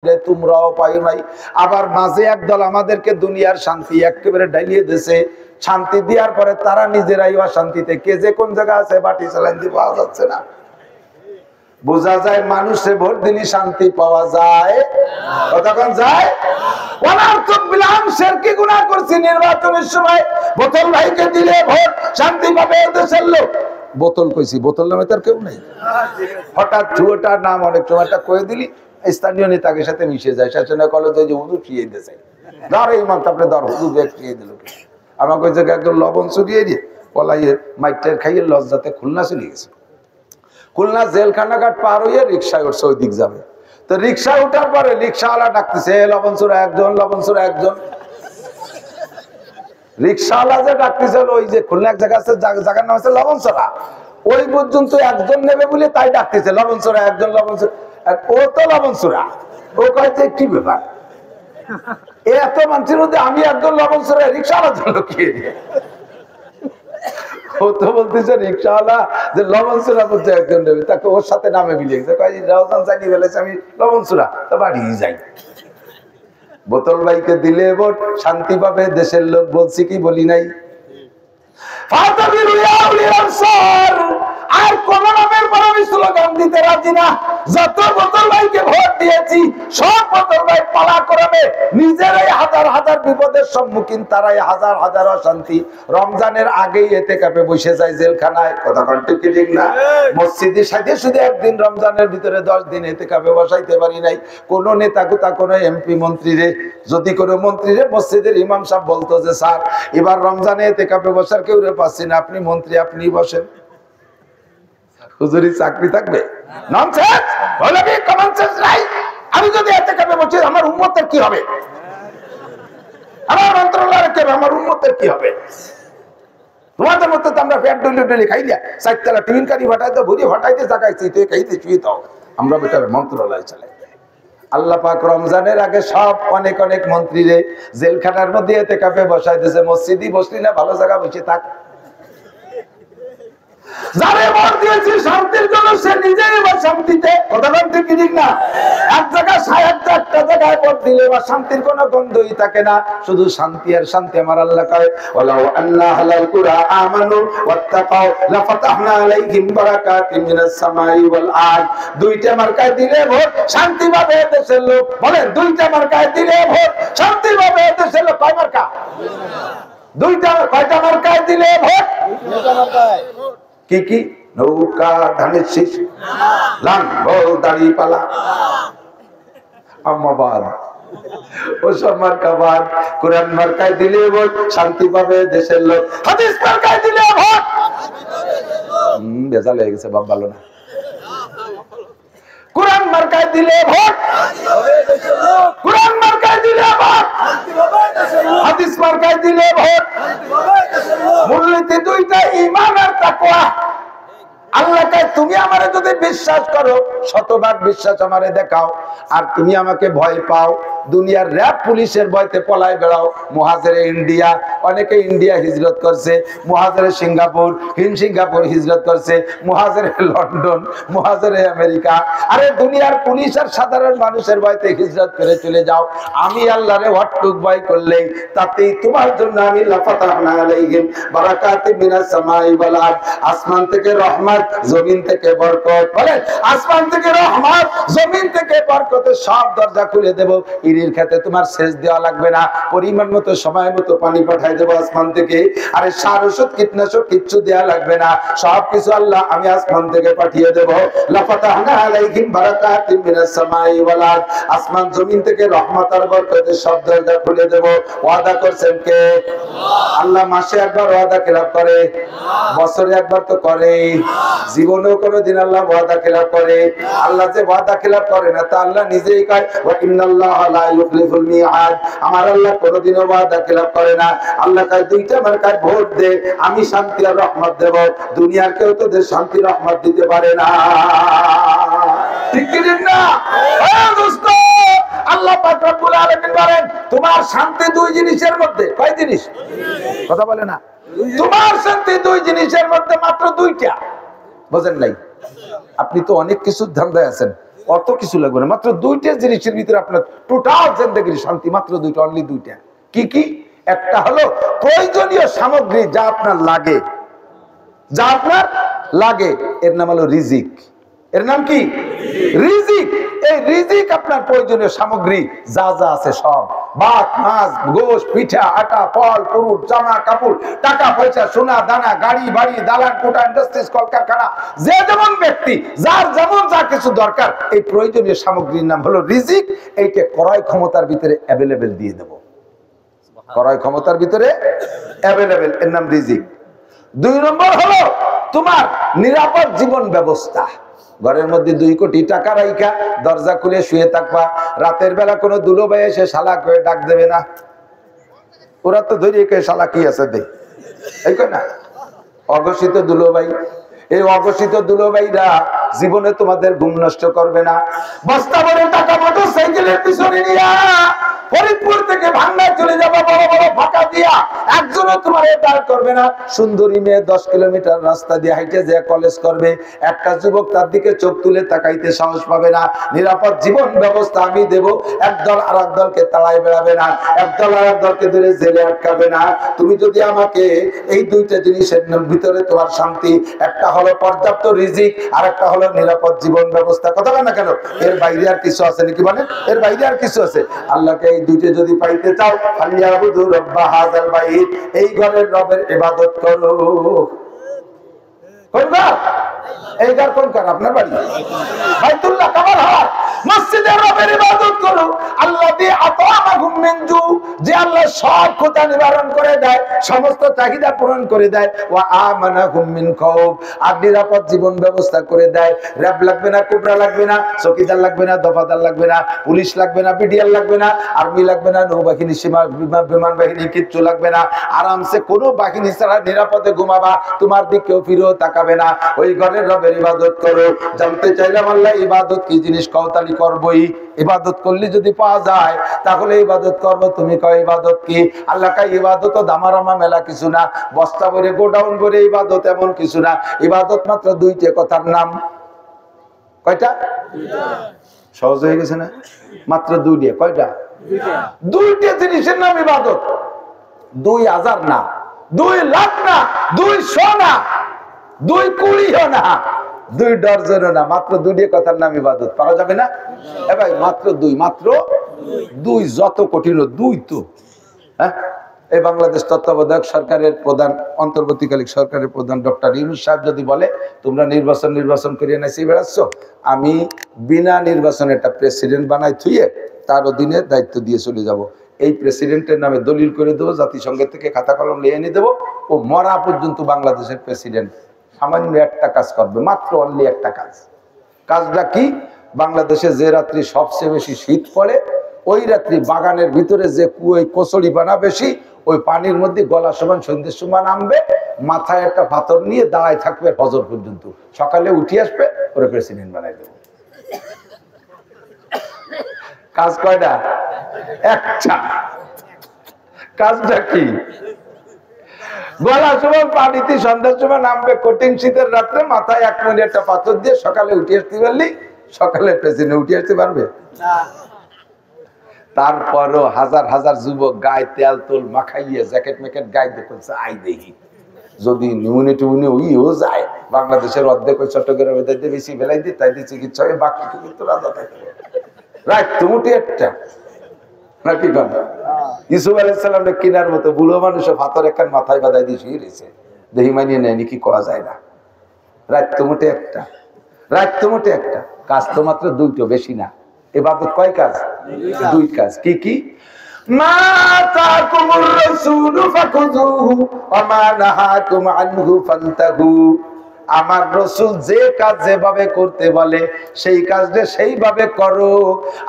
তোমরাও পাই নাই। আবার মাঝে একদল আমাদেরকে দুনিয়ার শান্তি একেবারে ডাইলিয়ে দিয়েছে, শান্তি দেওয়ার পরে তারা নিজেরাই অশান্তিতে, কে যে কোন জায়গা আছে বাটি চালান দিয়ে পাওয়া যাচ্ছে না। বোঝা যায় মানুষে ভোট দিলে শান্তি পাওয়া যায়, কতক্ষণ যায়। নির্বাচনের সময় বোতল ভাইকে দিলে ভোট শান্তি পাবে দেশের লোক। বোতল কইছি, বোতল নামে তার কেউ নেই। হঠাৎ ঝুয়োটার নাম অনেক সময় কয়ে দিলি স্থানীয় নেতাকে সাথে মিশে যায়, সেখানে কলেজে যে হুজুর খেয়ে দিয়েছে, ধর এই মাত্র আপনি ধর হুজুর ব্যাগ খেয়ে দিল। আমাকে ওই জায়গায় একদম লবণ চড়িয়ে দিয়ে পলাইয়ে মাইটার খাইয়ে লজ্জাতে খুলনা চলে গেছে। খুলনা জেলখানাঘাট পার হইয়ে রিক্সায় উঠছে, ওই দিক যাবে। তো রিক্সায় উঠার পরে রিক্সাওয়ালা ডাকতেছে লবণ চোরা একজন, লবণ চোরা একজন। রিক্সাওয়ালা যে ডাকতেছে ওই যে খুলনা এক জায়গা আছে, জায়গার নাম আছে লবণ চোরা, ওই পর্যন্ত একজন নেবে বলে তাই ডাকতেছে লবণ চোরা একজন, লবণ চোরা। ও তো লবণ চোরা, ও কয়েছে কি ব্যাপার, এত মানুষের মধ্যে আমি একজন লবণ চোরা, রিক্সাওয়ালার জন্য কি? ও তো বলতেছে রিক্সাওয়ালা যে লবণ চোরা বলছে একজন নেবে, তাকে ওর সাথে নামে মিলিয়েছে, জানিয়ে ফেলেছে আমি লবণ চোরা, তো বাড়ি যাই। বোতল ভাইকে দিলে ভোট শান্তি পাবে দেশের লোক, বলছি কি বলি নাই? আর কোন নামের পর আমি স্লোগান দিতে রাজি না। যত বোতল ভাইকে ভোট দিয়েছি সব বোতল ভাই পালা করবে, নিজেরাই হাজার হাজার বিপদের সম্মুখীন, তারাই হাজার হাজার অশান্তি। রমজানের আগেই এতে কাপে বসে যায় জেলখানায়, কথা ঠিক না? মসজিদের সাথে শুধু একদিন রমজানের ভিতরে 10 দিন এতে কাপে বসাইতে পারি নাই। কোন নেতা কোথা কোন এমপি মন্ত্রীরে, যদি কোনো মন্ত্রীরে মসজিদের ইমাম সাহেব বলতো যে স্যার এবার রমজানে এতে কাপে বসার কেউ পাচ্ছি না, আপনি মন্ত্রী আপনি বসেন, হুজুরি চাকরি থাকবে? ননসেন্স, বলে কি কমন সেন্স নাই? আমি যদি এতে কাপে বসি আমার উম্মতের কি হবে? আমার মন্ত্রণালয়ের কি হবে? আমার উম্মতের কি হবে? তোমাদের মতো তো আমরা পেট ডলি ডলি খাই না, সাইতলা টিফিন কারি ফাটাইতে ভুরি ফাটাইতে জাগাইছি, তুই খাইতে শুয়ে দাও, আমরা বেটার মন্ত্রণালয় চালাই। আল্লাহ পাক রমজানের আগে সব অনেক অনেক মন্ত্রীরে জেলখানার মধ্যে এতে কাপে বসাই দিয়েছে, মসজিদই বসলি না, ভালো জায়গা বসে থাক। যারে ভোট দিয়েছি শান্তির জন্য সে নিজেই এবার শান্তিতে, কথা ঠিক ঠিক না? এক জায়গায় ৬০-একটা জায়গায় ভোট দিলে এবার শান্তির কোনো গন্ধই থাকে না, শুধু শান্তি আর শান্তি। আমার আল্লাহ কয় ওয়ালাউ আন্না আহলাল কুরা আমানু ওয়াত্তাকাউ লাফাতাহনা আলাইহিম বারাকাতিন মিনাস সামাই ওয়াল আরদ। দুইটা মার্কায় দিলে ভোট শান্তি পাবে দেশের লোক। বলেন দুইটা মার্কায় দিলে ভোট শান্তি পাবে দেশের লোক। কয় মার্কা? দুইটা। কয়টা মার্কায় দিলে ভোট? দুইটা মার্কায়। কি কি? নৌকা, ধানের শীষ, লাঙ্গল, দাড়িপাল্লা, আম্মাবাদ, ওসব মার্কা বাদ। কোরআন মার্কায় দিলে ভোট শান্তি পাবে দেশের লোক। হাদিস মার্কায় দিলে ভোট বেজাল হয়ে গেছে, বাপ ভালো না। কোরআন মার্কায় দিলে ভোট, কোরআন মার্কায় দিলে ভোট, হাদিস মার্কায় দিলে ভোট। মূলনীতি দুইটা, ঈমান আর তাকওয়া। আল্লাহকে তুমি আমারে যদি বিশ্বাস করো, শতভাগ বিশ্বাস আমারে দেখাও, আর তুমি আমাকে ভয় পাও, দুনিয়ার র‍্যাব পুলিশের ভয়তে পলায় বেড়াও। মুহাজিরে ইন্ডিয়া, অনেকে ইন্ডিয়া হিজরত করছে, মুহাজিরে সিঙ্গাপুর, সিঙ্গাপুর হিজরত করছে, মুহাজিরে লন্ডন, মুহাজিরে আমেরিকা। আরে দুনিয়ার পুলিশ আর সাধারণ মানুষের ভয়তে হিজরত করে চলে যাও। আমি আল্লাহরে হটটুক ভয় করলেই তাতেই তোমার জন্য আমি লাফাতাহনা আলাইহিম বারাকাতিন মিনাস সামাই ওয়াল আরদ। আসমান থেকে রহমত, জমিন থেকে বরকত। বলেন আসমান থেকে রহমত, জমিন থেকে বরকতের সব দরজা খুলে দেব। ইরির খেতে তোমার সেচ দেওয়া লাগবে না, পরিমাণ মতো সময় মতো পানি পাঠাই দেবো আসমান থেকে। আরে সার ওষুধ কীটনাশক কিচ্ছু দেওয়া লাগবে না, সবকিছু আল্লাহ আমি আসমান থেকে পাঠিয়ে দেবো। লাফাতাহনা আলাইহিম বারাকাতিন মিনাস সামাই ওয়াল আরদ। আসমান জমিন থেকে রহমত আর বরকতের সব দরজা খুলে দেব। ওয়াদা করছেন কে? আল্লাহ মাসে একবার ওয়াদা খেলাপ করে, বছরে একবার তো করে, জীবনেও কোনোদিন আল্লাহ ওয়াদা খেলাপ করে? আল্লাহ যে ওয়াদা খেলাপ করে না তা আল্লাহ নিজেই কয় ওয়া ইন্নাল্লাহা লা ইউখলিফুল মিআদ। আমার আল্লাহ কোনোদিনও ওয়াদা খেলাপ করে না। আল্লাহ কয় দুইটা মার্কায় ভোট দে, আমি শান্তি আর রহমত দেব, দুনিয়ার কেউ তোদের শান্তি রহমত দিতে পারে না। ঠিক কি না? দোস্ত, আল্লাহ পাক রব্বুল আলামিন বলেন তোমার শান্তি দুই জিনিসের মধ্যে। কয় জিনিস? কথা বলে না। তোমার শান্তি দুই জিনিসের মধ্যে, মাত্র দুইটা। বুঝেন নাই? আপনি তো অনেক কিছু ধান্দায় আছেন, অত কিছু লাগবে না, মাত্র দুইটা জিনিসের ভিতরে আপনার টোটাল জিন্দেগির শান্তি, মাত্র দুইটা, অনলি দুইটা। কি কি? একটা হলো প্রয়োজনীয় সামগ্রী যা আপনার লাগে, যা আপনার লাগে, এর নাম হলো রিজিক। এর নাম কি? রিজিক। এই রিজিক আপনার প্রয়োজনীয় সামগ্রী যা যা আছে সব, ভাত, মাছ, গোশ, পিঠা, আটা, ফল, ফ্রুট, জামা কাপড়, টাকা পয়সা, সোনা দানা, গাড়ি বাড়ি, দালান কোঠা, ইন্ডাস্ট্রিজ, কলকারখানা, যে যেমন ব্যক্তি যার যেমন যা কিছু দরকার, এই প্রয়োজনীয় সামগ্রীর নাম হলো রিজিক। এইটা ক্রয় ক্ষমতার ভিতরে অ্যাভেলেবেল দিয়ে দেব, ক্রয় ক্ষমতার ভিতরে অ্যাভেলেবেল, এর নাম রিজিক। 2 নম্বর হলো তোমার নিরাপদ জীবন ব্যবস্থা। ঘরের মধ্যে 2 কোটি টাকা রাইখা দরজা খুলে শুয়ে থাকবা, রাতের বেলা কোনো দুলোভাই এসে শালা করে ডাক দেবে না। ওরা তো ধরিয়ে কে শালা কি আছে দে, এই কয় না, অঘোষিত দুলোভাই। এই অঘোষিত দুলোভাইরা জীবনে তোমাদের ঘুম নষ্ট করবে না। বস্তা ভরে টাকা মোটর সাইকেলের পিছনে নিয়া ফরিদপুর থেকে ভাঙ্গায় চলে যাবা, বড় বড় ফাঁকা দিয়া, একজনও তোমার দাঁড় করবে না। সুন্দরী মেয়ে 10 কিলোমিটার রাস্তা দিয়ে হাইটে যে কলেজ করবে, একটা যুবক তার দিকে চোখ তুলে তাকাইতে সাহস পাবে না। নিরাপদ জীবন ব্যবস্থা আমি দেব। একদল আর এক দলকে তাড়ায় বেড়াবে না, একদল আর এক দলকে ধরে জেলে আটকাবে না। তুমি যদি আমাকে এই দুইটা জিনিসের ভিতরে তোমার শান্তি, একটা হলো পর্যাপ্ত রিজিক, আর একটা হলো নিরাপদ জীবন ব্যবস্থা, কথা বলে না কেন? এর বাইরে আর কিছু আছে নাকি? বলেন, এর বাইরে আর কিছু আছে? আল্লাহকে এই দুইটা যদি পাইতে চাও, ফালিয়াবুদু রাব্বা হাযাল বাইত, এই ঘরের রবের ইবাদত করো। কোন ঘর? এই ঘর কোন ঘর? আপনার বাড়ি বাইতুল্লাহ, কাবার ঘর, মসজিদের রবের ইবাদত করো। আল্লাযী আতা'আমাহুম মিন জু, যে আল্লাহ সব ক্ষুধা নিবারণ করে দেয়, সমস্ত চাহিদা পূরণ করে দেয়। ওয়া আমানাহুম মিন খাউফ, আর নিরাপদ জীবন ব্যবস্থা করে দেয়। র‍্যাব লাগবে না, কুবরা লাগবে না, চৌকিদার লাগবে না, দফাদার লাগবে না, পুলিশ লাগবে না, বিডিআর লাগবে না, আর্মি লাগবে না, নৌবাহিনী, সীমা বিমান বাহিনী, কিচ্ছু লাগবে না। আরামসে কোনো বাহিনী ছাড়া নিরাপদে ঘুমাবা, তোমার দিকেও ফিরেও তাকাবে না। ওই ঘরের রবের ইবাদত করো। জানতে চাইলাম আল্লাহ ইবাদত কি জিনিস, কওতালি করবই। ইবাদত করলে যদি পাওয়া যায় তাহলে ইবাদত করবো। তুমি কয় ইবাদত কি? আল্লাহ কয় ইবাদত দামারামা মেলা কিছু না, বস্তা ভরে গোডাউন ভরে ইবাদত এমন কিছু না। ইবাদত মাত্র 2টা কথার নাম। কয়টা? সহজ হয়ে গেছে না? মাত্র 2টা। কয়টা? 2টা জিনিসের নাম ইবাদত। 2000 না, 2 লাখ না, 200 না, 2 কোটিও না, 2 ডজনও না, মাত্র 2টা কথার নাম ইবাদত। পারা যাবে না? এ ভাই মাত্র 2, মাত্র 2। যত কঠিন 2 তো। হ্যাঁ, এই বাংলাদেশ তত্ত্বাবধায়ক সরকারের প্রধান, অন্তর্বর্তীকালীন সরকারের প্রধান ডক্টর ইউনূস সাহেব যদি বলে তোমরা নির্বাচন করিয়ে নাইছি বেড়াচ্ছ, আমি বিনা নির্বাচনে একটা প্রেসিডেন্ট বানাই থুয়ে তার অধীনে দায়িত্ব দিয়ে চলে যাব। এই প্রেসিডেন্টের নামে দলিল করে দেবো, জাতিসংঘের থেকে খাতা কলম নিয়ে এনে দেবো, ও মরা পর্যন্ত বাংলাদেশের প্রেসিডেন্ট সামান্য একটা কাজ করবে, মাত্র অনলি একটা কাজ। কাজটা কি? বাংলাদেশে যে রাত্রি সবচেয়ে বেশি শীত পড়ে, ওই রাত্রি বাগানের ভিতরে যে কুয়োয় কচুরি পানা বেশি, ওই পানির মধ্যে গলা সমান সন্ধ্যের সময় নামবে, মাথায় একটা পাথর নিয়ে দাঁড়ায় থাকবে ফজর পর্যন্ত, সকালে উঠে আসবে, ওরা প্রেসিডেন্ট বানাই দেবে। কাজ কয়টা? একটা। কাজটা কি? গলা সময় পানিতে সন্ধ্যার সময় নামবে, কঠিন শীতের রাত্রে মাথায় 1 মিনিট একটা পাথর দিয়ে সকালে উঠে আসতে পারলি, সকালে প্রেসিডেন্ট উঠে আসতে পারবে না। তারপরও হাজার হাজার যুবক গায়ে তেল তোল মাখাইয়ে জ্যাকেট ম্যাকেট গায়ে দেখছে, আই দেখি যদি নিউনি টিউনি উইও যায়, বাংলাদেশের অর্ধেক ওই চট্টগ্রামে বেশি বেলাই দিই, তাই দিয়ে চিকিৎসা হয়, বাকি কিন্তু রাজা থাকবে। রাইট, তুমি একটা নাকি কথা। ইউসুফ আলাইহিস সালামের কিনার মতো বুড়ো মানুষও পাথর একখান মাথায় বাঁধাই দিয়ে শুয়ে রয়েছে, দেহি মানিয়ে নেয়নি, কি করা যায় না। রাত তো মোটে একটা, রাত তো মোটে একটা কাজ, তো মাত্র 2টো, বেশি না। ইবাদত কয় কাজ? 2 কাজ। কি কি? মা তাকুমুর রাসূলু ফাকুযুহু ওয়া মা নাহাকুম আনহু ফান্তাহু। আমার রসুল যে কাজ যেভাবে করতে বলে সেই কাজটা সেইভাবে করো,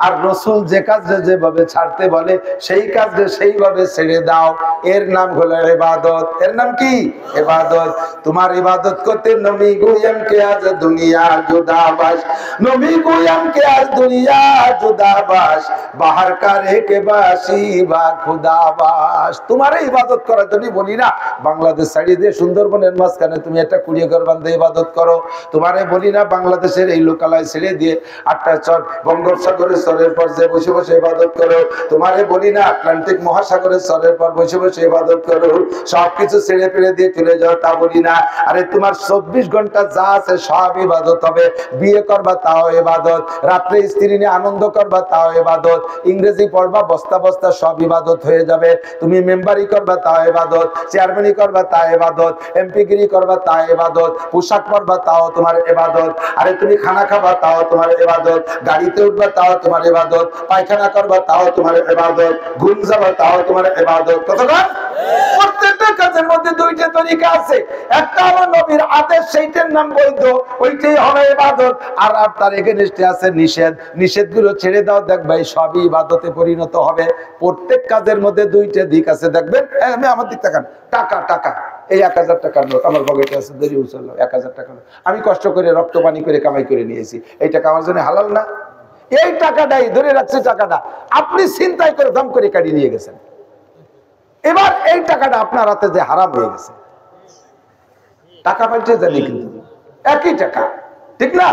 আর রসুল যে কাজটা যেভাবে ছাড়তে বলে সেই কাজটা সেইভাবে ছেড়ে দাও। এর নাম হলো ইবাদত। এর নাম কি? ইবাদত। তোমার ইবাদত করতে নবী গুয়াম কে আজ দুনিয়া জুদাবাস, নবী গুয়াম কে আজ দুনিয়া জুদাবাস, বাহার কারে কে বাসি বা খুদাবাস। তোমার ইবাদত করার জন্য বলি না, বাংলাদেশ ছাড়িয়ে দিয়ে সুন্দরবনের মাঝখানে তুমি একটা কুড়িয়ে ঘর বান্ধে ইবাদত করো। তোমারে বলি না বাংলাদেশের এই লোকালয় ছেড়ে দিয়ে আটটা চর বঙ্গোপসাগরের চরের পর যে বসে বসে ইবাদত করো। তোমারে বলি না আটলান্টিক মহাসাগরের চরের পর বসে বসে ইবাদত করো। সবকিছু ছেড়ে ফেলে দিয়ে চলে যাও, তা বলি না। আরে তোমার 24 ঘন্টা যা আছে সব ইবাদত হবে। বিয়ে করবা তাও ইবাদত, রাত্রে স্ত্রী নিয়ে আনন্দ করবা তাও ইবাদত, ইংরেজি পড়বা বস্তা বস্তা সব ইবাদত হয়ে যাবে। তুমি মেম্বারি করবা তাও ইবাদত, চেয়ারম্যানি করবা তা ইবাদত, এমপিগিরি করবা তা ইবাদত, পোশাক পরবা তাও তোমার ইবাদত। আরে তুমি খানা খাবা তাও তোমার ইবাদত, গাড়িতে উঠবা তাও তোমার ইবাদত, পায়খানা করবা তাও তোমার ইবাদত, ঘুম যাবা তাও তোমার ইবাদত। কতক্ষণ? প্রত্যেকটা কাজের মধ্যে দুইটা তরিকা আছে। একটা হলো নবীর আদেশ, সেইটার নাম বৈধ, ওইটাই হবে ইবাদত। আর আপনার এগেইনস্টে আছে নিষেধ, নিষেধগুলো ছেড়ে দাও, দেখবে সবই ইবাদতে পরিণত হবে। প্রত্যেক কাজের মধ্যে দুইটা দিক আছে, দেখবেন। আমি আমার দিক তাকান, টাকা টাকা এই 1000 টাকার নোট আমার পকেটে আছে, দেরি উচল 1000 টাকা আমি কষ্ট করে রক্ত পানি করে কামাই করে নিয়েছি, এই টাকা আমার জন্য হালাল না? এই টাকাটাই ধরে রাখছে, টাকাটা আপনি চিন্তাই করে দাম করে কাটিয়ে নিয়ে গেছেন। এবার এই টাকাটা আপনার হাতে যে হারাম হয়ে গেছে, টাকা পাল্টে জানি কিন্তু একই টাকা, ঠিক না?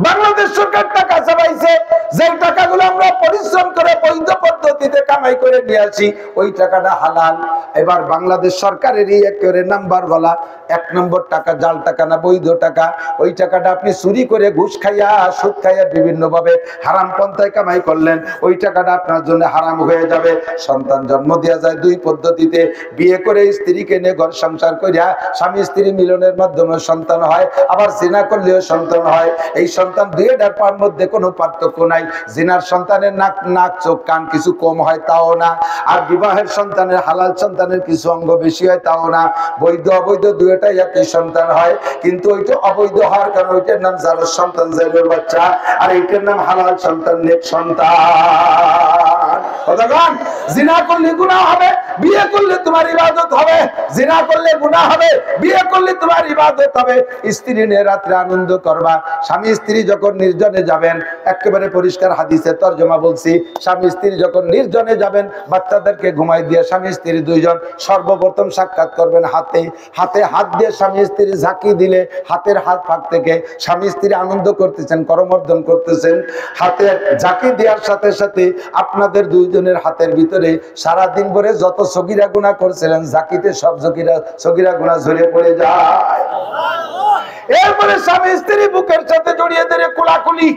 বাংলাদেশ সরকার টাকা চালাইছে, যে টাকাগুলো আমরা পরিশ্রম করে বৈধ পদ্ধতিতে কামাই করে নিয়ে আসি, ওই টাকাটা হালাল। এবার বাংলাদেশ সরকারেরই একেবারে নাম্বার বলা 1 নম্বর টাকা জাল টাকা না বৈধ টাকা, ওই টাকাটা আপনি চুরি করে ঘুষ খাইয়া সুদ খাইয়া বিভিন্ন ভাবে হারাম পন্থায় কামাই করলেন, ওই টাকাটা আপনার জন্য হারাম হয়ে যাবে। সন্তান জন্ম দেওয়া যায় 2 পদ্ধতিতে, বিয়ে করে স্ত্রীকে নিয়ে ঘর সংসার করিয়া স্বামী স্ত্রী মিলনের মাধ্যমে সন্তান হয়, আবার জিনা করলেও সন্তান হয়। এই সন্তান দুইটার মধ্যে কোনো পার্থক্য নাই। জিনার সন্তানের নাক চোখ কান কিছু কম হয় তাও না, আর বিবাহের সন্তানের হালাল সন্তানের কিছু অঙ্গ বেশি হয় তাও না। বৈধ অবৈধ দুইটাই একই সন্তান হয়, কিন্তু ওইটা অবৈধ হওয়ার কারণে ওইটার নাম জারজ সন্তান, জারজের বাচ্চা, আর এইটার নাম হালাল সন্তান, নেক সন্তান। জিনা করলে গুনাহ হবে, বিয়ে করলে তোমার ইবাদত হবে। জিনা করলে গুনাহ হবে, বিয়ে করলে তোমার ইবাদত হবে। স্ত্রী নিয়ে রাত্রে আনন্দ করবা। স্বামী স্ত্রী যখন নির্জনে যাবেন, একেবারে পরিষ্কার হাদিসে তরজমা বলছি, স্বামী স্ত্রী যখন নির্জনে যাবেন, বাচ্চাদেরকে ঘুমাই দিয়ে স্বামী স্ত্রী দুইজন সর্বপ্রথম সাক্ষাৎ করবেন হাতে। হাতে হাত দিয়ে স্বামী স্ত্রী ঝাঁকি দিলে হাতের হাত ফাঁক থেকে স্বামী স্ত্রী আনন্দ করতেছেন, করমর্দন করতেছেন। হাতের ঝাঁকি দেওয়ার সাথে সাথে আপনাদের দুইজনের হাতের ভিতরে সারাদিন ভরে যত সগীরা গুনাহ করছিলেন, ঝাঁকিতে সব সগীরা গুনাহ ঝরে পড়ে যায়। এরপরে স্বামী স্ত্রী বুকের সাথে জড়িয়ে ধরে কোলাকুলি।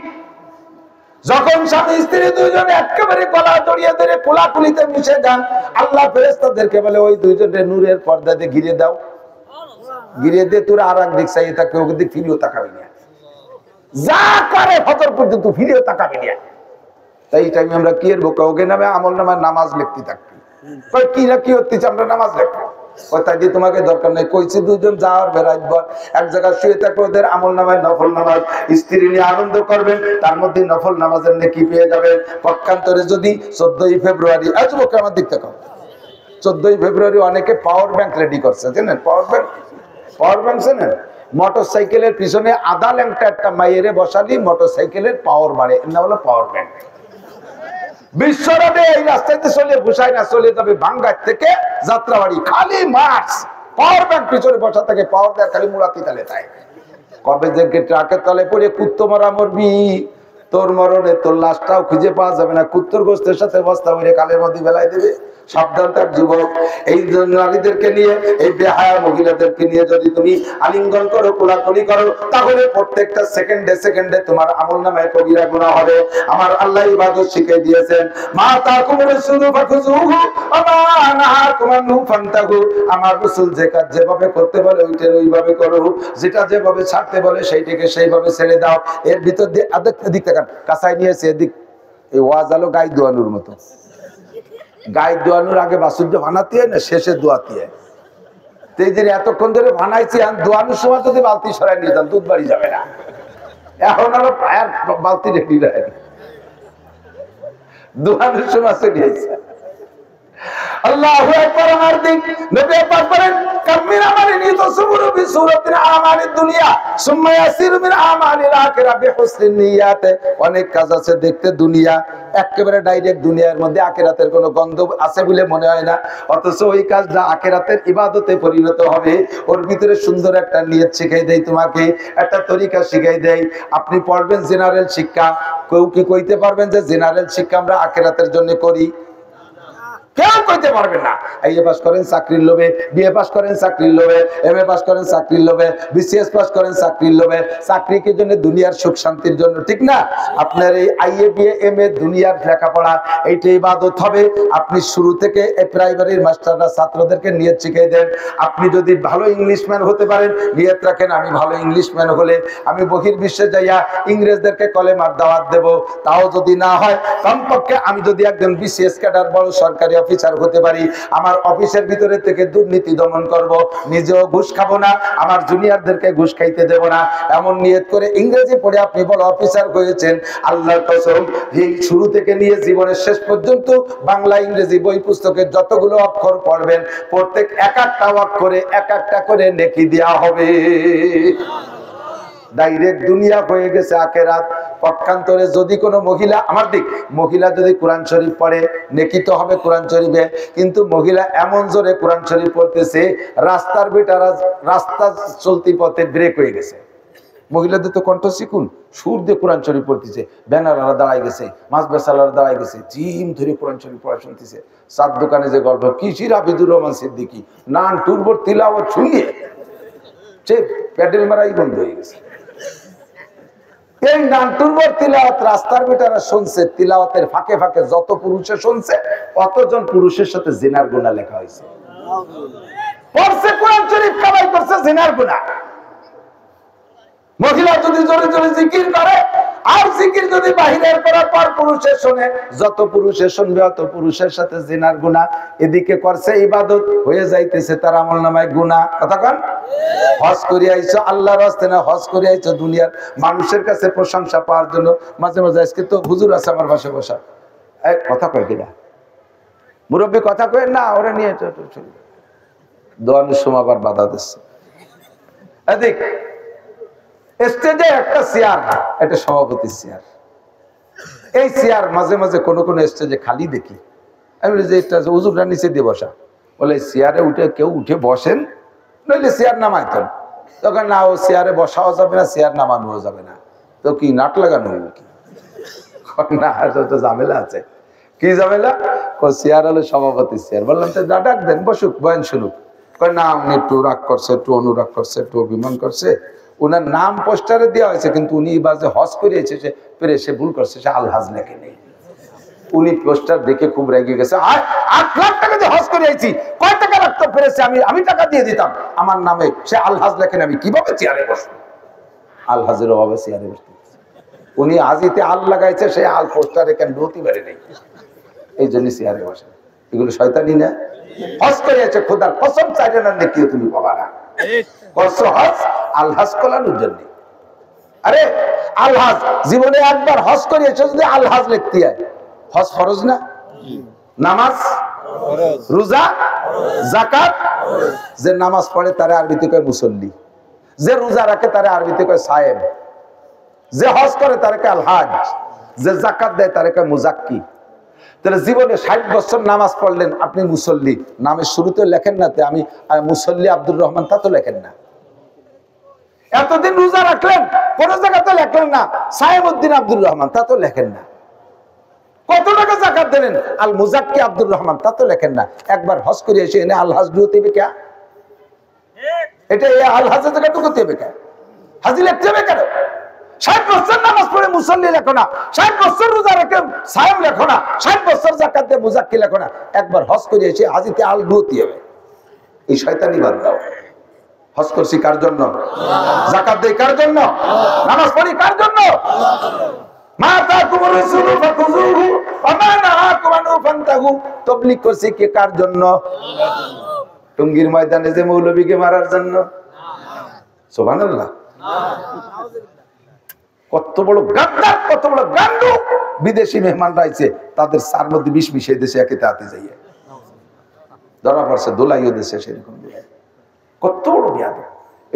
যখন স্বামী স্ত্রী দুইজনে একেবারে গলা জড়িয়ে ধরে কোলাকুলিতে মিশে যান, আল্লাহ ফেরেশতাদেরকে বলে ওই দুইজনের নূরের পর্দা দিয়ে ঘিরে দাও। ঘিরে দিয়ে তোরা আর এক দিক চাইয়ে থাকবে, ওকে দিক ফিরেও তাকাবি না, যা করে ফজর পর্যন্ত ফিরেও তাকাবি না। তাই এই টাইমে আমরা কি এর বোকা, ওকে নামে আমল নামায় নামাজ লিখতে থাকবি। কি না কি হচ্ছে, আমরা নামাজ লিখবো। তাই দিয়ে তোমাকে দরকার নেই, কইছি দুজন যাওয়ার বেড়াইব এক জায়গায় শুয়ে থাকবে, ওদের আমল নামায় নফল নামাজ, স্ত্রী নিয়ে আনন্দ করবেন, তার মধ্যে নফল নামাজের নেকি পেয়ে যাবেন। পক্ষান্তরে যদি 14ই ফেব্রুয়ারি, আজ বোকে আমার দিক থেকে 14ই ফেব্রুয়ারি অনেকে পাওয়ার ব্যাংক রেডি করছে, জানেন? পাওয়ার ব্যাংক জানেন? মোটর সাইকেলের পিছনে আধা ল্যাংটা একটা মাইয়েরে বসালি মোটর সাইকেলের পাওয়ার বাড়ে, এর নাম হলো পাওয়ার ব্যাংক। বিশ্বরোডে এই রাস্তাতে চলে বসায় না, চলে যাবে ভাঙ্গার থেকে যাত্রাবাড়ি, খালি মার্চ, পাওয়ার ব্যাংক পিছনে বসা থাকে, পাওয়ার ব্যাংক খালি মুরাতি তালে তাই। কবে যে ট্রাকের তলে পড়ে কুত্তো মারা মরবি, তোর মরণে তোর লাশটাও খুঁজে পাওয়া যাবে না, কুত্তর গোস্তের সাথে বস্তা ভরে কালের মধ্যে বেলায় দেবে। সাবধান থাক যুবক, এই নারীদেরকে নিয়ে, এই বেহায়া মহিলাদেরকে নিয়ে যদি তুমি আলিঙ্গন করো, কোলাকুলি করো, তাহলে প্রত্যেকটা সেকেন্ডে সেকেন্ডে তোমার আমলনামায় কবিরা গুনাহ হবে। আমার আল্লাহ ইবাদত শিখিয়ে দিয়েছেন, মা তাকুম রাসূলু ফাখুযুহু ওয়া মা নাহাকুম আনহু ফান্তাহু। আমার রাসূল যে কাজ যেভাবে করতে বলে ওইটা ওইভাবে করো, যেটা যেভাবে ছাড়তে বলে সেইটাকে সেইভাবে ছেড়ে দাও। এর ভিতর দিয়ে দিক থেকে কাঁচাই নিয়েছে, এদিক এই ওয়াজ আলো গায়ে দোয়ানোর মতো। গায়ে দোয়ানোর আগে বাসুর্য বানাতে হয় না, শেষে দোয়াতে হয়। এই যে এতক্ষণ ধরে বানাইছি, দোয়ানোর সময় যদি বালতি সরাই নিয়ে যান, দুধ বাড়ি যাবে না। এখন আরো বালতি রেডি রাখে, দোয়ানোর সময় চলে আসছে। আল্লাহু আকবার। আমার দিক নবী পাক বলেন কামিন আমারিনি তাসুরু বিসুরাতিন আমালিদ দুনিয়া সুম্মা ইয়াসিরু মিন আমালিল আখিরা বিহুসনিন নিয়াত। অনেক কাজ আছে দেখতে দুনিয়া, একেবারে ডাইরেক্ট দুনিয়ার মধ্যে আখিরাতের কোনো গন্ধ আছে বলে মনে হয় না, অথচ ওই কাজটা আখিরাতের ইবাদতে পরিণত হবে। ওর ভিতরে সুন্দর একটা নিয়ত শিখাই দেয়, তোমাকে একটা তরিকা শিখাই দেয়। আপনি পড়বেন জেনারেল শিক্ষা, কেউ কি কইতে পারবেন যে জেনারেল শিক্ষা আমরা আখিরাতের জন্য করি? কেউ কইতে পারবেন না। আইএ পাস করেন চাকরির লোভে, বিএ পাস করেন চাকরির লোভে, এমএ পাস করেন চাকরির লোভে, বিসিএস পাস করেন চাকরির লোভে। চাকরি কি জন্য? দুনিয়ার সুখ শান্তির জন্য, ঠিক না? আপনার এই আইএ বিএ এমএ দুনিয়ার লেখাপড়া, এইটা ইবাদত হবে। আপনি শুরু থেকে প্রাইমারির মাস্টাররা ছাত্রদেরকে নিয়ত শিখিয়ে দেন। আপনি যদি ভালো ইংলিশম্যান হতে পারেন, নিয়ত রাখেন আমি ভালো ইংলিশম্যান হলে আমি বহির্বিশ্বে যাইয়া ইংরেজদেরকে কলেমার দাওয়াত দেব। তাও যদি না হয়, কমপক্ষে আমি যদি একজন বিসিএস ক্যাডার বড় সরকারি অফিসার হতে পারি, আমার অফিসের ভিতরে থেকে দুর্নীতি দমন করব, নিজেও ঘুষ খাবো না, আমার জুনিয়রদেরকে ঘুষ খাইতে দেব না। এমন নিয়ত করে ইংরেজি পড়ে আপনি বড় অফিসার হয়েছেন, আল্লাহর কসম এই শুরু থেকে নিয়ে জীবনের শেষ পর্যন্ত বাংলা ইংরেজি বই পুস্তকে যতগুলো অক্ষর পড়বেন, প্রত্যেক এক একটা অক্ষরে এক একটা করে নেকি দেওয়া হবে। ডাইরেক্ট দুনিয়া হয়ে গেছে আখেরাত। পক্ষান্তরে যদি কোনো মহিলা, আমার দিক মহিলা যদি কোরআন শরীফ পড়ে, নেকি তো হবে কোরআন শরীফে, কিন্তু মহিলা এমন জোরে কোরআন শরীফ পড়তেছে রাস্তার বেটারা রাস্তা চলতি পথে ব্রেক হয়ে গেছে। মহিলাদের তো কণ্ঠ শিখুন, সুর দিয়ে কোরআন শরীফ পড়তেছে, ব্যানাররা দাঁড়ায় গেছে, মাছ বেচালারা দাঁড়ায় গেছে, জিম ধরে কোরআন শরীফ পড়া শুনতেছে। চার দোকানে যে গল্প কিসির আবিদুর রহমান সিদ্দিকী নান টুরবোর তিলাওয়াত শুনিয়ে সে প্যাডেল মারাই বন্ধ হয়ে গেছে। এই নানটুরবর তিলাওয়াত রাস্তার বেটারা শুনছে, তিলাওয়াতের ফাঁকে ফাঁকে যত পুরুষে শুনছে অতজন পুরুষের সাথে জিনার গুনাহ লেখা হয়েছে। পড়ছে কোরআন শরীফ, কামাই করছে জিনার গুনাহ। মহিলা যদি জোরে জোরে জিকির করে আর জিকির যদি বাহিরের করার পর পুরুষে শুনে, যত পুরুষে শুনবে অত পুরুষের সাথে জিনার গুনাহ। এদিকে করছে ইবাদত, হয়ে যাইতেছে তার আমলনামায় গুনাহ। কথা কন? হজ করে আইছো আল্লাহর রাস্তে না, হজ করে আইছো দুনিয়ার মানুষের কাছে প্রশংসা পাওয়ার জন্য। মাঝে মাঝে আজকে তো হুজুর আছে আমার পাশে বসা, কথা কয় কিনা মুরব্বী, কথা কয় না, ওরা নিয়ে দোয়ানোর সময় আবার বাধা দিচ্ছে। এদিক স্টেজে একটা চেয়ার, একটা সভাপতির চেয়ার, এই চেয়ার মাঝে মাঝে কোনো কোনো স্টেজে খালি দেখি। আমি বলি যে এটা হুজুররা নিচে দিয়ে বসা, বলে চেয়ারে উঠে কেউ উঠে বসেন, নইলে চেয়ার নামাইতেন। তখন না, ও চেয়ারে বসাও যাবে না, চেয়ার নামানোও যাবে না। তো কি নাট লাগানো কি না, ঝামেলা আছে। কি ঝামেলা? চেয়ার হলো সভাপতির চেয়ার। বললাম তো ডাক দেন, বসুক, বয়ান শুনুক। না, উনি একটু রাগ করছে, একটু অনুরাগ করছে, একটু অভিমান করছে। উনার নাম পোস্টারে দেওয়া হয়েছে, কিন্তু উনি বাজে হজ করিয়েছে, সে ভুল করছে, সে আলহাজ লেখে নেই। উনি পোস্টার দেখে খুব রেগে গেছে। 8 লাখ টাকা দিয়ে হজ করিয়েছি, কয় টাকা রাখতে পেরেছে? আমি টাকা দিয়ে দিতাম আমার নামে, সে আলহাজ লেখেন, আমি কিভাবে চেয়ারে বসবো? আলহাজের অভাবে চেয়ারে বসতে, উনি হাজিতে আল লাগাইছে, সে আল পোস্টারে কেন হতে পারে নেই, এই জন্য চেয়ারে বসে। এগুলো শয়তানি না? হজ করিয়েছে, খোদার কসম চাইলে না দেখিও তুমি পাবা না। করছো হজ আলহাজ করানোর জন্য। আরে আলহাজ জীবনে একবার হজ করিয়েছে, যদি আলহাজ লিখতে হয়, হজ ফরজ না? নামাজ, রোজা, যাকাত। যে নামাজ পড়ে তারে আরবিতে কয় মুসল্লি, যে রোজা রাখে তারে আরবিতে কয় সায়েম, যে হজ করে তারে কয় আলহাজ, যে যাকাত দেয় তারে কয় মুজাক্কি। তাহলে জীবনে 60 বছর নামাজ পড়লেন, আপনি মুসল্লি, নামের শুরুতে লেখেন না আমি মুসল্লি আব্দুর রহমান, তা তো লেখেন না। এতদিন রোজা রাখলেন, কোন জায়গাতে লেখলেন না সাইমউদ্দিন আব্দুর রহমান, তা তো লেখেন না। কত টাকা যাকাত দিলেন, আল মুজাক্কি আব্দুর রহমান, তা তো লেখেন না। একবার হজ করে এসে এনে আলহাজ দিতে হবে কে? এটা এই আলহাজের জায়গাটুকু দেবে কে? হাজি লিখতে হবে কেন? 60 বছর নামাজ পড়ে মুসল্লি লেখো না, 60 বছর রোজা রেখে সায়েম লেখো না, 60 বছর যাকাত দিয়ে মুজাক্কি লেখো না। একবার হজ করে এসে হাজিতে আল দিতে হবে। এই শয়তানি বাদ দাও। হজ করছি কার জন্য? যাকাত দেই কার জন্য? নামাজ পড়ি কার জন্য? তাবলীগ করছি কে কার জন্য? টঙ্গীর ময়দানে যে মৌলবীকে মারার জন্য। সুবহানাল্লাহ। কত বড় গাদ্দার, কত বড় গান্ডু। বিদেশি মেহমান রাইছে, তাদের সার মধ্যে বিষ মিশিয়ে দেশে একে তাতে যাইয়ে ধরা পড়ছে দোলাইও দেশে সেরকম দোলাই। কত বড় বিয়াদব!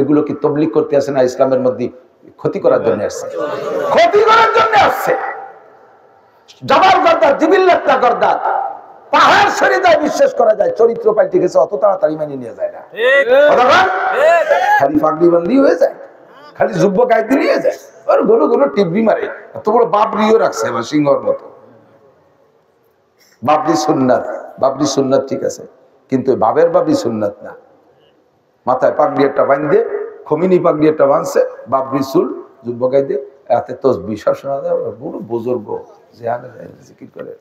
এগুলো কি তবলিগ করতে আসে না ইসলামের মধ্যে ক্ষতি করার জন্য আসছে? ক্ষতি করার জন্য আসছে। জবার গর্দার, জিবিল্লাতটা গর্দার, পাহাড় সরে যায়, বিশ্বাস করা যায় চরিত্র পাল্টে গেছে, অত তাড়াতাড়ি মেনে নিয়ে যায় না। খালি পাগড়ি বান্দি হয়ে যায়, খালি যুব্য গায়ে নিয়ে যায়, আর গোলো গোলো টিপি মারে। এত বড় বাবরিও রাখছে আমার সিংহর মতো। বাবরি সুন্নাত, বাবরি সুন্নাত ঠিক আছে, কিন্তু বাবের বাবরি সুন্নাত না। মাথায় পাগড়ি একটা বাঁধে, খমিনি পাগড়ি একটা বাঁধছে, বাবরি চুল, যুব্য গায়ে দিয়ে এতে তসবিহ সব শোনা যায়। বুড়ো বুজুর্গ যে আনে জিকির করে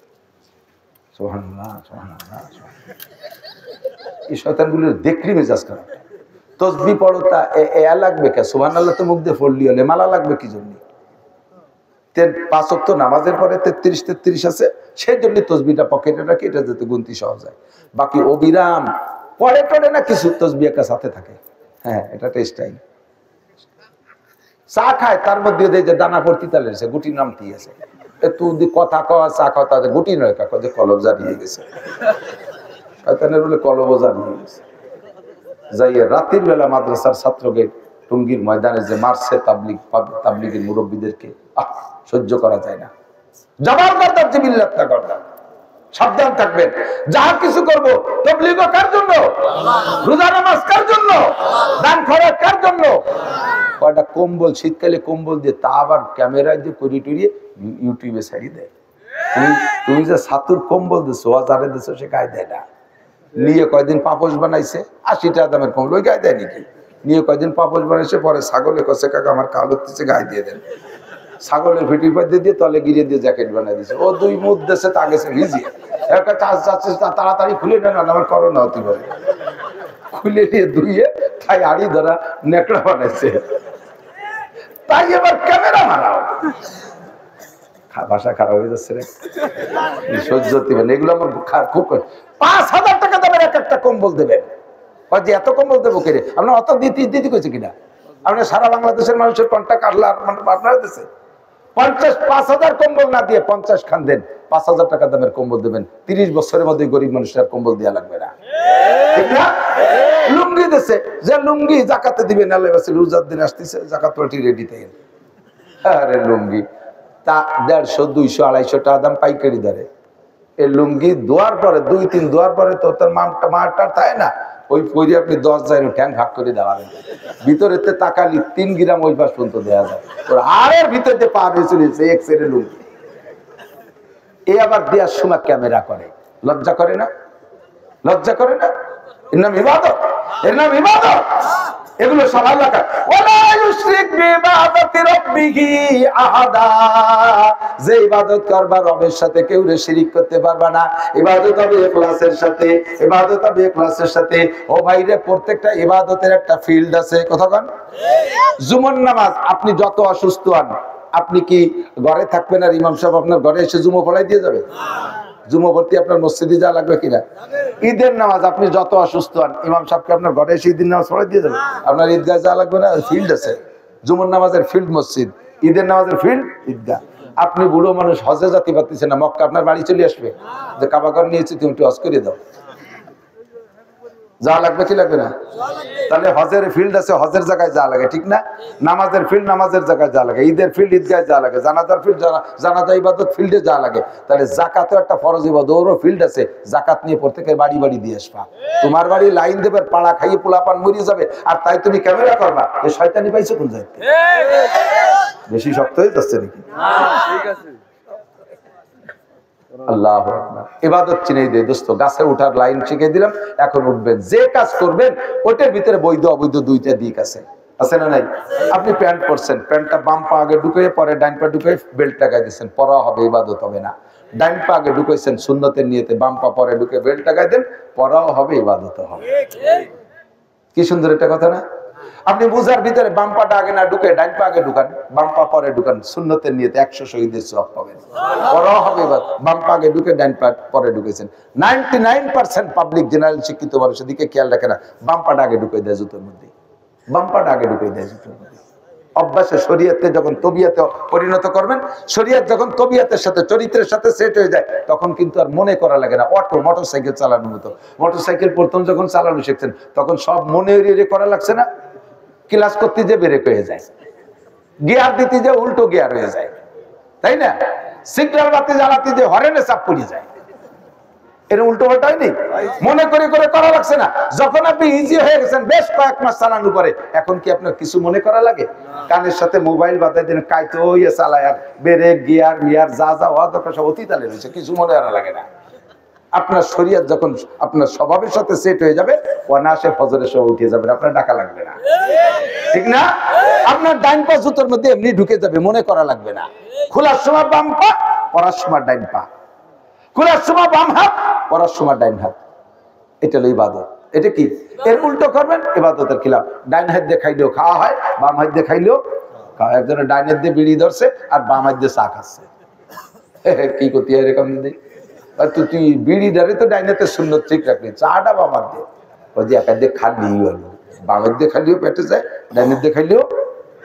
সুবহানাল্লাহ সুবহানাল্লাহ। এই শয়তানগুলোর দেখলি মেজাজ খারাপ। তসবিহ পড়ো তা এ লাগবে কে? সুবহানাল্লাহ তো মুখ দিয়ে পড়লি হলে মালা লাগবে কি জন্য? 5 ওয়াক্ত নামাজের পরে 33 আছে, সেই জন্য তসবিহটা পকেটে রাখি, এটা যাতে গুনতি সহজ হয়। বাকি অবিরাম পড়ে টড়ে না কিছু, তসবিহ একটা সাথে থাকে। হ্যাঁ, এটা টেস্টাই। চা খায়, তার মধ্যে যে দানা ভর্তি তালের সে গুটি নামতি আছে। তুই কথা কওয়া চা খাওয়া, তাদের গুটি নয় কাকা, যে কলব জানিয়ে গেছে, বলে কলবও জানিয়ে গেছে। যাই রাতের বেলা মাদ্রাসার ছাত্রকে টুঙ্গির ময়দানে যে মারছে তাবলিগের মুরব্বীদেরকে, সহ্য করা যায় না। জবাব করতাম জিবিল্লাতটা করতাম। সাবধান থাকবেন, যাহা কিছু করব তাবলীগ কার জন্য? রোজা নামাজ কার জন্য? দান খয়রাত কার জন্য? কয়টা কম্বল শীতকালে কম্বল দিয়ে, তা আবার ক্যামেরায় দিয়ে করি টুরিয়ে ইউটিউবে ছাড়িয়ে দেয়। তুমি যে ছাতুর কম্বল দিছো, যারে দিছো সে গায়ে দেয় না। নিয়ে কয়দিন পাপোশ বানাইছে, 80 টাকা দামের কম্বল, ওই গায়ে দেয় নাকি? নিয়ে কয়দিন পাপোশ বানাইছে, পরে ছাগলে কষে কাকা আমার কাল হচ্ছে গায়ে দিয়ে দেন। ছাগলের ভিটির পাতে দিয়ে তলে গিরিয়ে দিয়ে জ্যাকেট বানাই দিছে। ও 2 মুখ দেশে তা গেছে ভিজিয়ে, একটা তাড়াতাড়ি খুলে নেন, আমার করোনা হতে পারে। খুলে নিয়ে ধুইয়ে তাই আড়ি ধরা নেকড়া বানাইছে, তাই এবার ক্যামেরা মারাও। ভাষা খারাপ হয়ে যাচ্ছে রে, সহ্য দিবেন এগুলো। আমার খুব 5000 টাকা দামের একটা কম্বল দেবেন। যে এত কম্বল দেবো কেড়ে, আপনার অত দিতে কইছে কিনা? আপনার সারা বাংলাদেশের মানুষের কন্ট্যাক্ট আল্লাহ আপনার দেশে 5,000 কম্বল না দিয়ে 50 খান দেন, 5000 টাকা দামের কম্বল দেবেন। 30 বছরের মধ্যে গরিব মানুষের কম্বল দেওয়া লাগবে না, ঠিক না? লুঙ্গি দেশে যে লুঙ্গি জাকাতে দিবেন, আল্লাহ রোজার দিন আসতেছে, জাকাত পার্টি রেডি থেকে। আরে লুঙ্গি তা 150, 200, 250 টাকা দাম পাইকারি দরে। এই লুঙ্গি দোয়ার পরে 2-3 দোয়ার পরে তো তার মারটা থাকে না, ওই পরে আপনি 10 যায় ঠ্যাং ভাগ করে দেওয়াবেন। ভিতরেতে তাকালি 3 গ্রাম ওই পাশ পর্যন্ত দেওয়া যায়, ওর আরের ভিতরে পা দিয়ে চলেছে এক সেরে লুঙ্গি। এ আবার দেওয়ার সময় ক্যামেরা করে, লজ্জা করে না? লজ্জা করে না? এর নাম ইবাদত, এর নাম ইবাদত। এগুলো সব আল্লাহ। ওয়ালা ইউশরিক বিইবাদাতি রাব্বিহি আহাদা, যে ইবাদত করবা রবের সাথে কেউ শিরিক করতে পারবা না। ইবাদত হবে ইখলাসের সাথে, ইবাদত হবে ইখলাসের সাথে। ও ভাইরে, প্রত্যেকটা ইবাদতের একটা ফিল্ড আছে, কথা কন। জুমার নামাজ, আপনি যত অসুস্থ হন, আপনি কি ঘরে থাকবেন আর ইমাম সাহেব আপনার ঘরে এসে জুমা পড়াই দিয়ে যাবে? জুমাবর্তী আপনার মসজিদে যাওয়া লাগবে কিনা? ঈদের নামাজ, আপনি যত অসুস্থ হন, ইমাম সাহেবকে আপনার ঘরে এসে ঈদের নামাজ পড়াই দিয়ে যাবে? আপনার ঈদগাহে যাওয়া লাগবে না? ফিল্ড আছে, জুমার নামাজের ফিল্ড মসজিদ, ঈদের নামাজের ফিল্ড ঈদগাহ। আপনি বুড়ো মানুষ, হজে যেতে পারতেছেন না, মক্কা আপনার বাড়ি চলে আসবে, যে কাবাঘর নিয়েছি তুমি একটু হজ করে দাও। যাওয়া লাগবে কি লাগবে না? তাহলে হজের ফিল্ড আছে, হজের জায়গায় যাওয়া লাগে, ঠিক না? নামাজের ফিল্ড নামাজের জায়গায় যাওয়া লাগে, ঈদের ফিল্ড ঈদগায় যাওয়া লাগে, জানাজার ফিল্ড জানাজা ইবাদত ফিল্ডে যাওয়া লাগে। তাহলে জাকাতও একটা ফরজ ইবাদত, ওরও ফিল্ড আছে। জাকাত নিয়ে প্রত্যেকের বাড়ি বাড়ি দিয়ে আসবা। তোমার বাড়ি লাইন দেবে, পাড়া খাইয়ে পোলাপান মরিয়ে যাবে, আর তাই তুমি ক্যামেরা করবা। এ শয়তানি পাইছো কোন জায়গায়? বেশি শক্ত হয়ে যাচ্ছে নাকি? ঠিক আছে। আল্লাহু আকবার। ইবাদত চিনে দে দোস্ত, গাছে ওঠার লাইন শিখে দিলাম, এখন উঠবেন। যে কাজ করবেন ওটার ভিতরে বৈধ অবৈধ দুইটা দিক আছে, আছে না নাই? আপনি প্যান্ট পরছেন, প্যান্টটা বাম পা আগে ঢুকিয়ে পরে ডাইন পা ঢুকিয়ে বেল্ট লাগাই দিচ্ছেন, পরা হবে, ইবাদত হবে না। ডাইন পা আগে ঢুকাইছেন সুন্নতের নিয়তে, বাম পা পরে ঢুকে বেল্ট লাগাই দেন, পরাও হবে, ইবাদত হবে। কি সুন্দর একটা কথা না? আপনি বুঝার ভিতরে বাম পাটা আগে না ঢুকে ডাইন পা আগে ঢুকান, বাম পা পরে ঢুকান, সুন্নতের নিয়তে 100 শহীদের সওয়াব পাবেন। পরাও হবে, বাম পা আগে ঢুকে ডাইন পা পরে ঢুকেছেন। 99% পাবলিক জেনারেল শিক্ষিত মানুষের দিকে খেয়াল রাখে না, বাম পাটা আগে ঢুকে দেয় জুতোর মধ্যে, বাম পাটা আগে ঢুকে দেয় জুতোর মধ্যে। অভ্যাসে শরীয়তকে যখন তবিয়াতে পরিণত করবেন, শরীয়ত যখন তবিয়াতের সাথে চরিত্রের সাথে সেট হয়ে যায়, তখন কিন্তু আর মনে করা লাগে না। অটো মোটরসাইকেল চালানোর মতো, মোটরসাইকেল প্রথম যখন চালানো শিখছেন তখন সব মনে করা লাগছে না, ক্লাস করতে যে ব্রেক হয়ে যায়, গিয়ার দিতে যে উল্টো গিয়ার হয়ে যায়, তাই না? সিগন্যাল বাতি জ্বালাতে যে হরেনে চাপ পড়ে যায়, এর উল্টো পাল্টা হয়নি, মনে করে করা লাগছে না। যখন আপনি ইজি হয়ে গেছেন বেশ কয়েক মাস চালানোর পরে, এখন কি আপনার কিছু মনে করা লাগে? কানের সাথে মোবাইল বাতাই দিন কাইতে হইয়া চালায়, আর ব্রেক গিয়ার মিয়ার যা হওয়া দরকার সব অতি তালে রয়েছে, কিছু মনে করা লাগে না। আপনার শরীয়ত যখন আপনার স্বভাবের সাথে সেট হয়ে যাবে, অনায়াসে ফজরের সময় উঠে যাবেন, আপনার ডাকা লাগবে না, ঠিক না? আপনার ডাইন পা জুতোর মধ্যে এমনি ঢুকে যাবে, মনে করা লাগবে না। খোলার সময় বাম পা, পড়ার সময় ডাইন পা, খোলার সময় বাম হাত, পড়ার সময় ডাইন হাত। এটা হলো ইবাদত। এটা কি? এর উল্টো করবেন, ইবাদতের খিলাফ। ডাইন হাত দিয়ে খাইলেও খাওয়া হয়, বাম হাত দিয়ে খাইলেও খাওয়া। একজনের ডাইন হাত দিয়ে বিড়ি ধরছে আর বাম হাত দিয়ে চা খাচ্ছে, কি করতে হয় এরকম? তুই বিড়ি ধরে তো ডাইন হাতে সুন্নত ঠিক রাখলি, চাটা বাম হাত দিয়ে, ওই যে এক হাত দিয়ে খালি হলো, বাম হাত দিয়ে খাইলেও পেটে যায়, ডাইন হাত দিয়ে খাইলেও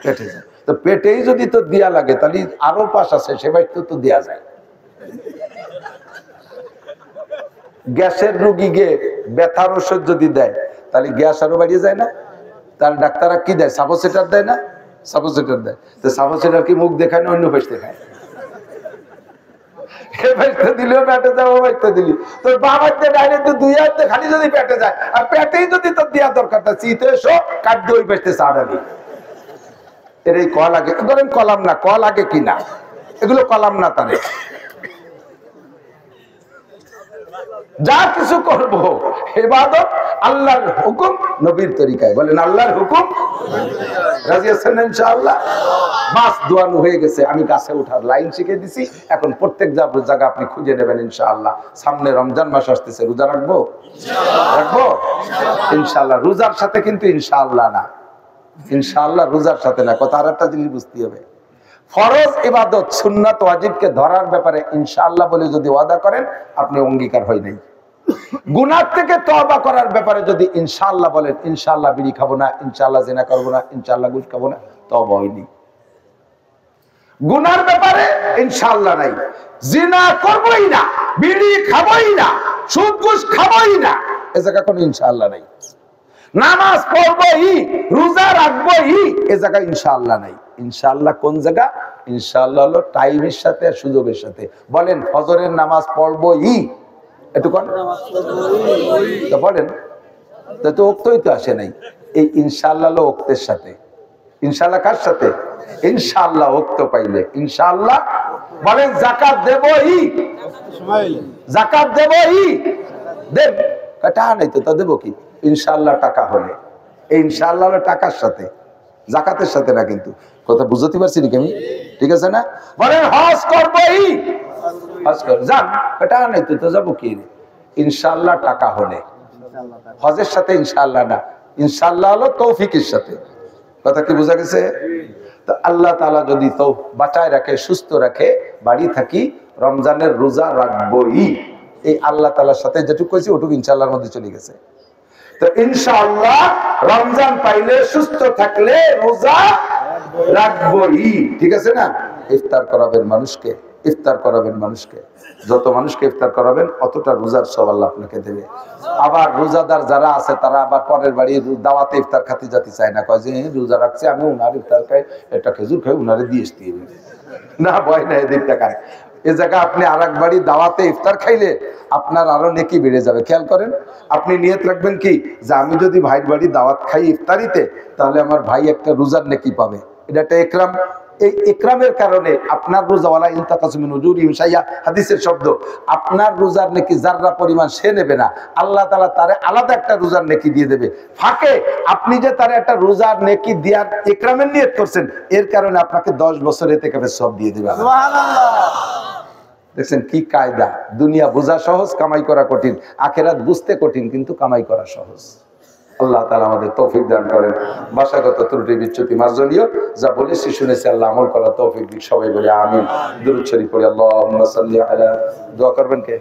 পেটে যায়। তো পেটেই যদি তোর দিয়া লাগে তাহলে আরো পাশ আছে, সেবাই তো দেয়া যায়। গ্যাসের রোগীকে ব্যথার ওষুধ যদি দেয় তাহলে গ্যাস আরো বাড়িয়ে যায় না? তাহলে ডাক্তাররা কি দেয়? সাপোসিটার দেয় না? সাপোসিটার দেয়। তো সাপোসিটার কি মুখ দেখায় না অন্য পেশ দেখায়? দিলেও পেটে যায়, ও পেটে দিলি তোর বাবাতে ডাইরেক্ট দুই হাতে খালি যদি পেটে যায়, আর পেটেই যদি তোর দেওয়া দরকার, তা চিতে এসো কাটতে ওই পেশতে চাড়ালি। এর এই কল আগে ধরেন, কলাম না, কল আগে কিনা, এগুলো কলাম না। তাহলে যা কিছু করব ইবাদত আল্লাহর হুকুম নবীর তরিকায়। বলেন আল্লাহর হুকুম, রাজি আছেন না ইনশাআল্লাহ? মাছ দোয়ানো হয়ে গেছে, আমি গাছে ওঠার লাইন শিখে দিছি। এখন প্রত্যেক জায়গা আপনি খুঁজে নেবেন ইনশাআল্লাহ। সামনে রমজান মাস আসতেছে, রোজা রাখবো? রাখবো ইনশাআল্লাহ। রোজার সাথে কিন্তু ইনশাআল্লাহ না, ইনশাআল্লাহ রোজার সাথে না। কথা আর একটা জিনিস বুঝতে হবে, ফরজ ইবাদত সুন্নাত ওয়াজিবকে ধরার ব্যাপারে ইনশাআল্লাহ বলে যদি ওয়াদা করেন, আপনি অঙ্গীকার হয় নাই। গুনাহ থেকে তওবা করার ব্যাপারে যদি ইনশাআল্লাহ বলেন, ইনশাআল্লাহ বিড়ি খাবো না, ইনশাআল্লাহ জিনা করবো না, ইনশাআল্লাহ ঘুষ খাবো না, তওবা হয়নি। গুনার ব্যাপারে ইনশাআল্লাহ নাই, জিনা করবোই না, বিড়ি খাবোই না, সুদ ঘুষ খাবোই না, এ জায়গা কোনো ইনশাআল্লাহ নাই। নামাজ পড়বোই, রোজা রাখবোই, এ জায়গা ইনশাআল্লাহ নাই। ইনশাআল্লাহ কোন জায়গা? ইনশাআল্লাহ হলো টাইমের সাথে আর সুযোগের সাথে। বলেন ফজরের নামাজ পড়বোই, একটু কোন তো বলেন, তো ওক্তই তো আসে নাই। এই ইনশাআল্লাহ হলো ওক্তের সাথে। ইনশাআল্লাহ কার সাথে? ইনশাআল্লাহ ওক্ত পাইলে ইনশাআল্লাহ। বলেন যাকাত দেবই, যাকাত দেবই, দেব টাকা নাই তো তা দেবো কি? ইনশাআল্লাহ টাকা হলে। এই ইনশাআল্লাহ হলো টাকার সাথে, যাকাতের সাথে না। কিন্তু কথা বুঝতে পারছি নাকি আমি? ঠিক আছে না? বলেন হজ করবোই, হজ কর যান, টাকা নাই তো যাবো কি? ইনশাআল্লাহ টাকা হলে। হজের সাথে ইনশাআল্লাহ না, ইনশাআল্লাহ হলো তৌফিকের সাথে। কথা কি বোঝা গেছে? তো আল্লাহ তাআলা যদি তো বাঁচায় রাখে, সুস্থ রাখে, বাড়ি থাকি, রমজানের রোজা রাখবোই। এই আল্লাহ তাআলার সাথে যেটুকু কইছি ওটুকু ইনশাআল্লাহর মধ্যে চলে গেছে। তো ইনশাআল্লাহ রমজান পাইলে, সুস্থ থাকলে রোজা রাখবোই। ঠিক আছে না? ইফতার করাবেন মানুষকে, ইফতার করাবেন মানুষকে। যত মানুষকে ইফতার করাবেন অতটা রোজার সওয়াব আল্লাহ আপনাকে দেবে। আবার রোজাদার যারা আছে তারা আবার পরের বাড়ি দাওয়াতে ইফতার খেতে যেতে চায় না, কয় যে রোজা রাখছে, আমি উনার ইফতার খাই, একটা খেজুর খাই, উনারে দিয়ে আসতে না, ভয় না এদিক টাকায়। এ জায়গা আপনি আর এক বাড়ি দাওয়াতে ইফতার খাইলে আপনার আরো নেকি বেড়ে যাবে। খেয়াল করেন, আপনি নিয়ত রাখবেন কি, যে আমি যদি ভাইয়ের বাড়ি দাওয়াত খাই ইফতারিতে, তাহলে আমার ভাই একটা রোজার নেকি পাবে। এটা একটা ইকরাম। এই ইকরামের কারণে আপনার রোজাওয়ালা ইনতাকাসমিন উজুরিহিম শাইআ, হাদিসের শব্দ, আপনার রোজার নেকি যাররা পরিমাণ সে নেবে না, আল্লাহ তাআলা তারে আলাদা একটা রোজার নেকি দিয়ে দেবে। ফাঁকে আপনি যে তারে একটা রোজার নেকি দেওয়ার ইকরামের নিয়ত করছেন, এর কারণে আপনাকে 10 বছর ইতিকাফের সওয়াব দিয়ে দিবে। সুবহানাল্লাহ। দেখছেন কি কায়দা? দুনিয়া বোঝা সহজ, কামাই করা কঠিন। আখিরাত বুঝতে কঠিন, কিন্তু কামাই করা সহজ। আল্লাহ তাআলা আমাদের তৌফিক দান করেন। ভাষাগত ত্রুটি বিচ্যুতি মার্জনীয়, যা বলেছি শুনেছি আল্লাহ আমল করা তৌফিক দিক। সবাই বলে আমিন। দুরূদ শরীফ পড়ে আল্লাহুম্মা সাল্লি আলা। দোয়া করবেন কে?